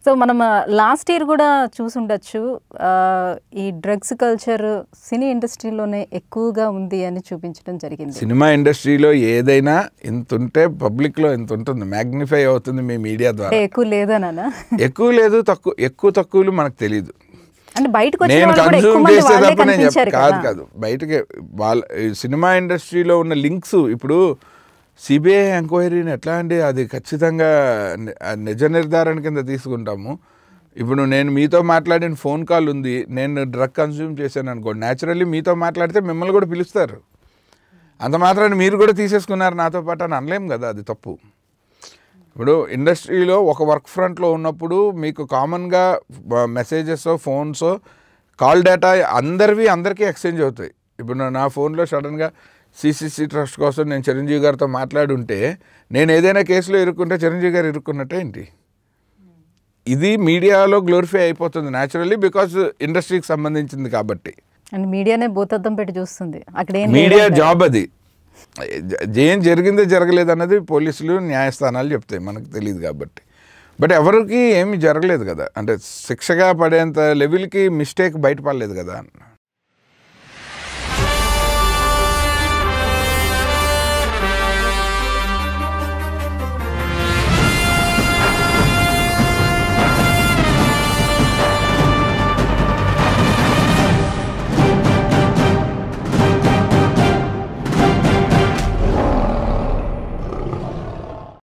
So మనం last year కూడా చూసుండొచ్చు ఈ డ్రగ్స్ కల్చర్ సినీ ఇండస్ట్రీలోనే ఎక్కువగా ఉంది అని చూపించడం జరిగింది. సినిమా ఇండస్ట్రీలో ఏదైనా ఇంత ఉంటే పబ్లిక్లో ఇంత ఉంటుంది, మ్యాగ్నిఫై అవుతుంది మీ మీడియా ద్వారా. ఎక్కువ లేదనా? ఎక్కువ లేదు, తక్కువలు మనకు తెలియదు. అంటే బయటకు నేను కన్సూమ్ చేసేటప్పుడు నేను కాదు బయటకి వాళ్ళ సినిమా ఇండస్ట్రీలో ఉన్న లింక్స్. ఇప్పుడు సిబిఐ ఎంక్వైరీని ఎట్లా అండి, అది ఖచ్చితంగా నిజ నిర్ధారణ కింద తీసుకుంటాము. ఇప్పుడు నేను మీతో మాట్లాడిన ఫోన్ కాల్ ఉంది, నేను డ్రగ్ కన్స్యూమ్ చేశాను అనుకోండి, న్యాచురల్లీ మీతో మాట్లాడితే మిమ్మల్ని కూడా పిలుస్తారు. అంత మాత్రాన్ని మీరు కూడా తీసేసుకున్నారు నాతో పాటు అని అనలేం కదా, అది తప్పు. ఇప్పుడు ఇండస్ట్రీలో ఒక వర్క్ ఫ్రంట్లో ఉన్నప్పుడు మీకు కామన్గా మెసేజెస్, ఫోన్స్, కాల్ డేటా అందరికీ ఎక్స్చేంజ్ అవుతాయి. ఇప్పుడు నా ఫోన్లో సడన్గా సిసిసి ట్రస్ట్ కోసం నేను చిరంజీవి గారితో మాట్లాడుంటే, నేను ఏదైనా కేసులో ఇరుక్కుంటే చిరంజీవి గారు ఇరుక్కున్నట్టే ఏంటి? ఇది మీడియాలో గ్లోరిఫై అయిపోతుంది న్యాచురల్లీ, బికాజ్ ఇండస్ట్రీకి సంబంధించింది కాబట్టి. అండ్ మీడియానే భూతద్దం పెట్టి చూస్తుంది. అక్కడ మీడియా జాబ్ అది. ఏం జరిగిందో జరగలేదు అన్నది పోలీసులు న్యాయస్థానాలు చెప్తాయి, మనకు తెలియదు కాబట్టి. బట్ ఎవరికి ఏమీ జరగలేదు కదా, అంటే శిక్షగా పడేంత లెవెల్కి మిస్టేక్ బయటపడలేదు కదా.